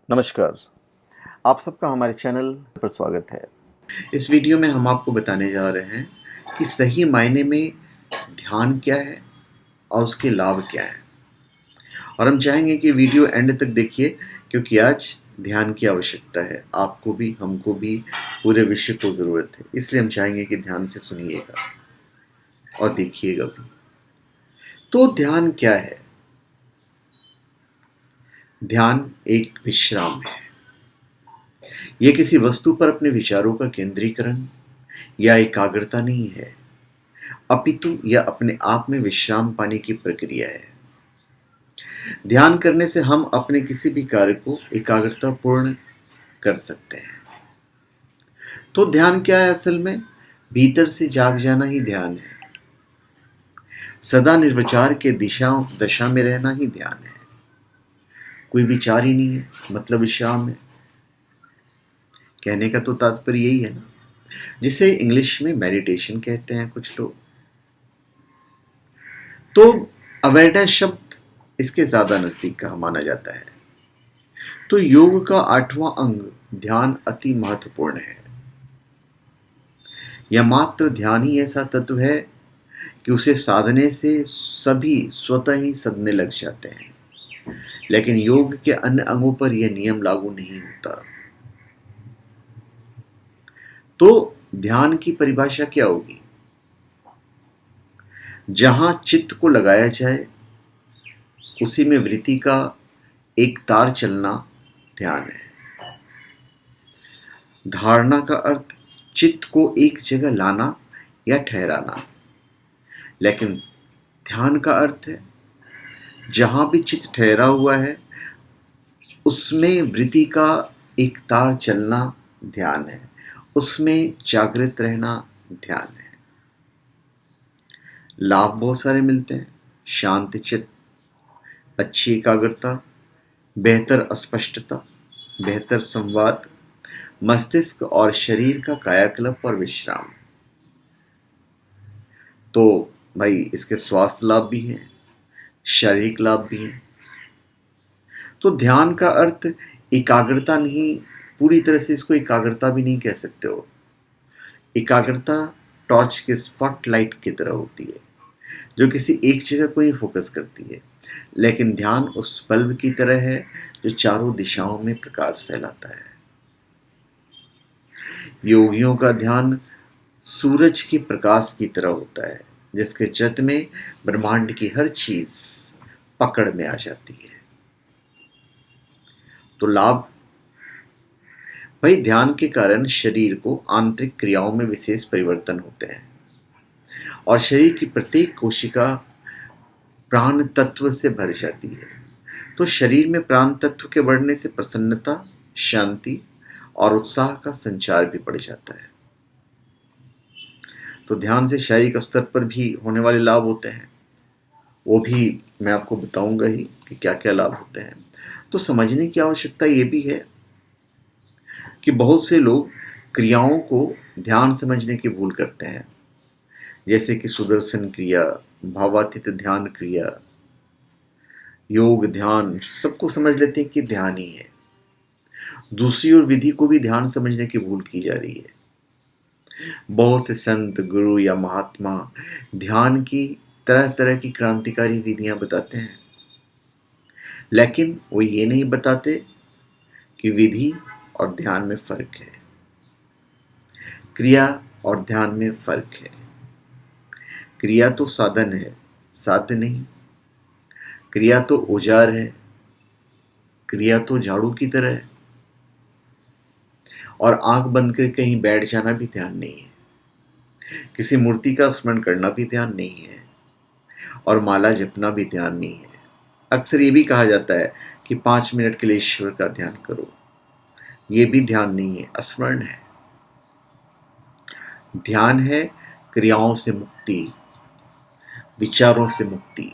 नमस्कार। आप सबका हमारे चैनल पर स्वागत है। इस वीडियो में हम आपको बताने जा रहे हैं कि सही मायने में ध्यान क्या है और उसके लाभ क्या हैं। और हम चाहेंगे कि वीडियो एंड तक देखिए, क्योंकि आज ध्यान की आवश्यकता है। आपको भी, हमको भी, पूरे विश्व को ज़रूरत है। इसलिए हम चाहेंगे कि ध्यान से सुनिएगा और देखिएगा भी। तो ध्यान क्या है? ध्यान एक विश्राम है। यह किसी वस्तु पर अपने विचारों का केंद्रीकरण या एकाग्रता नहीं है, अपितु यह अपने आप में विश्राम पाने की प्रक्रिया है। ध्यान करने से हम अपने किसी भी कार्य को एकाग्रता पूर्ण कर सकते हैं। तो ध्यान क्या है? असल में भीतर से जाग जाना ही ध्यान है। सदा निर्विचार के दशा में रहना ही ध्यान है। कोई विचार ही नहीं है, मतलब विश्राम है। कहने का तो तात्पर्य यही है ना, जिसे इंग्लिश में मेडिटेशन कहते हैं कुछ लोग। तो अवेयरनेस शब्द इसके ज्यादा नजदीक का माना जाता है। तो योग का 8वां अंग ध्यान अति महत्वपूर्ण है। यह मात्र ध्यान ही ऐसा तत्व है कि उसे साधने से सभी स्वतः ही सधने लग जाते हैं। लेकिन योग के अन्य अंगों पर यह नियम लागू नहीं होता। तो ध्यान की परिभाषा क्या होगी? जहां चित्त को लगाया जाए उसी में वृत्ति का एक तार चलना ध्यान है। धारणा का अर्थ चित्त को एक जगह लाना या ठहराना। लेकिन ध्यान का अर्थ है जहां भी चित्त ठहरा हुआ है उसमें वृत्ति का एक तार चलना ध्यान है, उसमें जागृत रहना ध्यान है। लाभ बहुत सारे मिलते हैं। शांत चित्त, अच्छी एकाग्रता, बेहतर स्पष्टता, बेहतर संवाद, मस्तिष्क और शरीर का कायाकल्प और विश्राम। तो भाई इसके स्वास्थ्य लाभ भी हैं, शारीरिक लाभ भी हैं। तो ध्यान का अर्थ एकाग्रता नहीं, पूरी तरह से इसको एकाग्रता भी नहीं कह सकते हो। एकाग्रता टॉर्च के स्पॉटलाइट की तरह होती है, जो किसी एक जगह को ही फोकस करती है। लेकिन ध्यान उस बल्ब की तरह है जो चारों दिशाओं में प्रकाश फैलाता है। योगियों का ध्यान सूरज के प्रकाश की तरह होता है, जिसके जत में ब्रह्मांड की हर चीज पकड़ में आ जाती है। तो लाभ, भाई ध्यान के कारण शरीर को आंतरिक क्रियाओं में विशेष परिवर्तन होते हैं और शरीर की प्रत्येक कोशिका प्राण तत्व से भर जाती है। तो शरीर में प्राण तत्व के बढ़ने से प्रसन्नता, शांति और उत्साह का संचार भी बढ़ जाता है। तो ध्यान से शारीरिक स्तर पर भी होने वाले लाभ होते हैं, वो भी मैं आपको बताऊंगा ही कि क्या क्या लाभ होते हैं। तो समझने की आवश्यकता ये भी है कि बहुत से लोग क्रियाओं को ध्यान समझने की भूल करते हैं, जैसे कि सुदर्शन क्रिया, भावातीत ध्यान क्रिया, योग ध्यान, सबको समझ लेते हैं कि ध्यान ही है। दूसरी ओर विधि को भी ध्यान समझने की भूल की जा रही है। बहुत से संत, गुरु या महात्मा ध्यान की तरह तरह की क्रांतिकारी विधियां बताते हैं, लेकिन वो ये नहीं बताते कि विधि और ध्यान में फर्क है, क्रिया और ध्यान में फर्क है। क्रिया तो साधन है, साध्य नहीं। क्रिया तो औजार है, क्रिया तो झाड़ू की तरह है। और आंख बंद कर कहीं बैठ जाना भी ध्यान नहीं है। किसी मूर्ति का स्मरण करना भी ध्यान नहीं है और माला जपना भी ध्यान नहीं है। अक्सर ये भी कहा जाता है कि 5 मिनट के लिए ईश्वर का ध्यान करो, ये भी ध्यान नहीं है, स्मरण है। ध्यान है क्रियाओं से मुक्ति, विचारों से मुक्ति।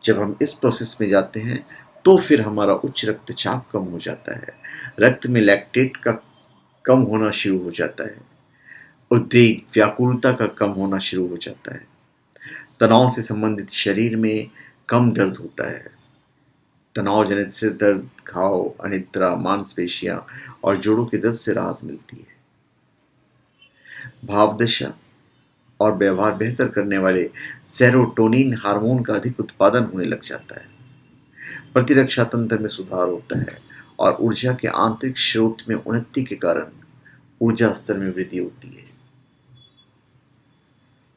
जब हम इस प्रोसेस में जाते हैं तो फिर हमारा उच्च रक्तचाप कम हो जाता है, रक्त में लैक्टेट का कम होना शुरू हो जाता है, उद्वेग, व्याकुलता का कम होना शुरू हो जाता है, तनाव से संबंधित शरीर में कम दर्द होता है, तनाव जनित सिर दर्द, घाव, अनिद्रा, मांसपेशियां और जोड़ों के दर्द से राहत मिलती है। भाव दशा और व्यवहार बेहतर करने वाले सेरोटोनिन हार्मोन का अधिक उत्पादन होने लग जाता है। प्रतिरक्षा तंत्र में सुधार होता है और ऊर्जा के आंतरिक स्रोत में उन्नति के कारण ऊर्जा स्तर में वृद्धि होती है।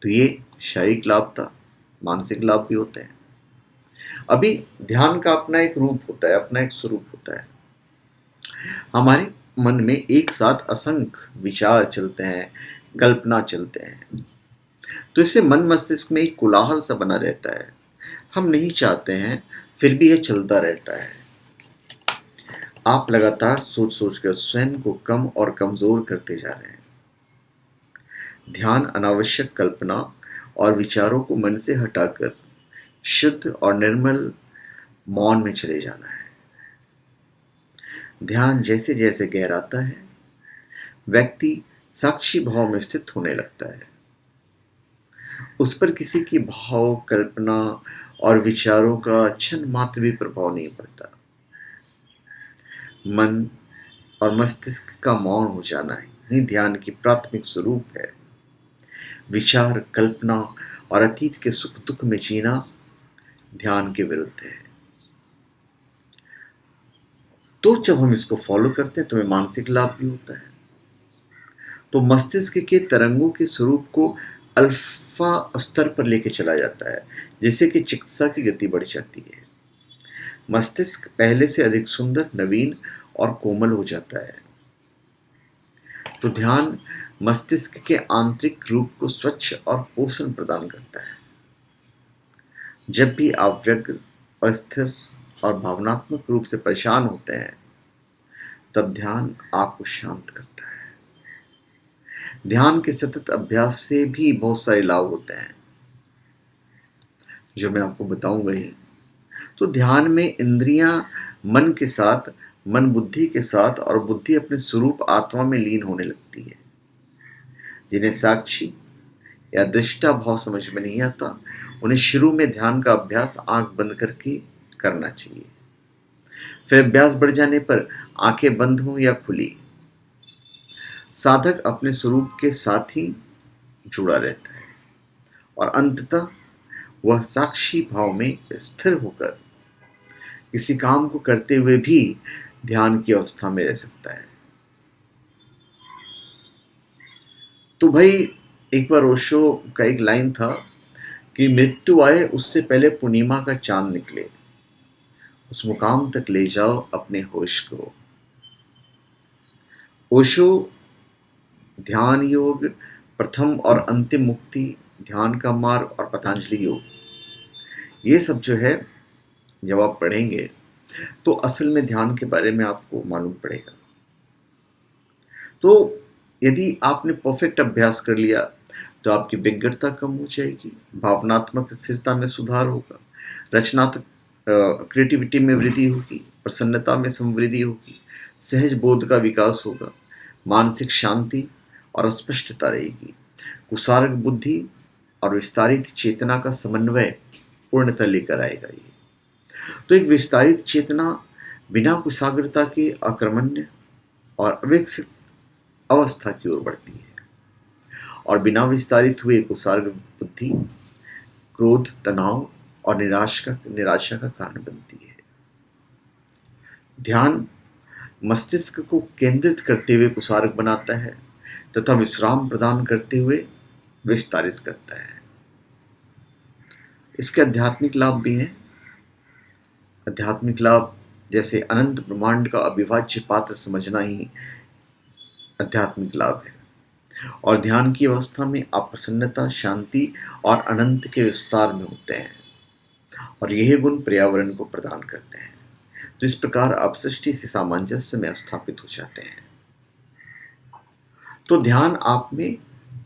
तो ये शारीरिक लाभ था, मानसिक लाभ भी होते हैं। अभी ध्यान का अपना एक रूप होता है, अपना एक स्वरूप होता है। हमारे मन में एक साथ असंख्य विचार चलते हैं, कल्पना चलते हैं, तो इससे मन मस्तिष्क में एक कोलाहल सा बना रहता है। हम नहीं चाहते हैं, फिर भी यह चलता रहता है। आप लगातार सोच सोचकर स्वयं को कम और कमजोर करते जा रहे हैं। ध्यान अनावश्यक कल्पना और विचारों को मन से हटाकर शुद्ध और निर्मल मौन में चले जाना है। ध्यान जैसे जैसे गहराता है, व्यक्ति साक्षी भाव में स्थित होने लगता है। उस पर किसी की भाव, कल्पना और विचारों का क्षण मात्र भी प्रभाव नहीं पड़ता। मन और मस्तिष्क का मौन हो जाना ही ध्यान की प्राथमिक स्वरूप है। विचार, कल्पना और अतीत के सुख दुख में जीना ध्यान के विरुद्ध है। तो जब हम इसको फॉलो करते हैं तो हमें मानसिक लाभ भी होता है। तो मस्तिष्क के तरंगों के स्वरूप को अल्फा स्तर पर लेके चला जाता है, जिससे कि चिकित्सा की गति बढ़ जाती है। मस्तिष्क पहले से अधिक सुंदर, नवीन और कोमल हो जाता है। तो ध्यान मस्तिष्क के आंतरिक रूप को स्वच्छ और पोषण प्रदान करता है। जब भी आप व्यग्र, अस्थिर और भावनात्मक रूप से परेशान होते हैं, तब ध्यान आपको शांत करता है। ध्यान के सतत अभ्यास से भी बहुत सारे लाभ होते हैं, जो मैं आपको बताऊंगा ही। तो ध्यान में इंद्रियां मन के साथ, मन बुद्धि के साथ और बुद्धि अपने स्वरूप आत्मा में लीन होने लगती है। जिन्हें साक्षी या दृष्टा भाव समझ में नहीं आता, उन्हें शुरू में ध्यान का अभ्यास आंख बंद करके करना चाहिए। फिर अभ्यास बढ़ जाने पर आंखें बंद हो या खुली, साधक अपने स्वरूप के साथ ही जुड़ा रहता है और अंततः वह साक्षी भाव में स्थिर होकर किसी काम को करते हुए भी ध्यान की अवस्था में रह सकता है। तो भाई, एक बार ओशो का एक लाइन था कि मृत्यु आए उससे पहले पूर्णिमा का चांद निकले, उस मुकाम तक ले जाओ अपने होश को। ओशो ध्यान योग, प्रथम और अंतिम मुक्ति, ध्यान का मार्ग और पतंजलि योग, ये सब जो है जब आप पढ़ेंगे तो असल में ध्यान के बारे में आपको मालूम पड़ेगा। तो यदि आपने परफेक्ट अभ्यास कर लिया तो आपकी विज्ञता कम हो जाएगी, भावनात्मक स्थिरता में सुधार होगा, रचनात्मक क्रिएटिविटी में वृद्धि होगी, प्रसन्नता में समृद्धि होगी, सहज बोध का विकास होगा, मानसिक शांति और स्पष्टता रहेगी, कुसार्ग बुद्धि और विस्तारित चेतना का समन्वय पूर्णतः लेकर आएगा ये। तो एक विस्तारित चेतना बिना कुशाग्रता के अकर्मण्य और अविकसित अवस्था की ओर बढ़ती है, और बिना विस्तारित हुए कुसार्ग बुद्धि क्रोध, तनाव और निराशा का कारण बनती है। ध्यान मस्तिष्क को केंद्रित करते हुए कुसार्ग बनाता है तथा विश्राम प्रदान करते हुए विस्तारित करता है। इसके आध्यात्मिक लाभ भी हैं। आध्यात्मिक लाभ जैसे अनंत ब्रह्मांड का अविभाज्य पात्र समझना ही आध्यात्मिक लाभ है। और ध्यान की अवस्था में आप प्रसन्नता, शांति और अनंत के विस्तार में होते हैं, और यही गुण पर्यावरण को प्रदान करते हैं। तो इस प्रकार आप सृष्टि से सामंजस्य में स्थापित हो जाते हैं। तो ध्यान आप में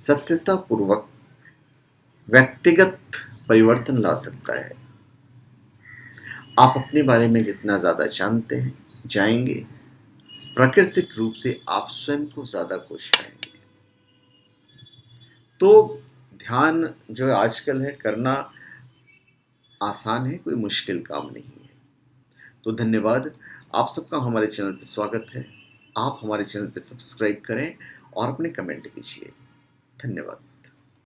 सत्यता पूर्वक व्यक्तिगत परिवर्तन ला सकता है। आप अपने बारे में जितना ज्यादा जानते हैं जाएंगे, प्राकृतिक रूप से आप स्वयं को ज्यादा खुश पाएंगे। तो ध्यान जो आजकल है करना आसान है, कोई मुश्किल काम नहीं है। तो धन्यवाद। आप सबका हमारे चैनल पर स्वागत है। आप हमारे चैनल पर सब्सक्राइब करें और अपने कमेंट दीजिए। धन्यवाद।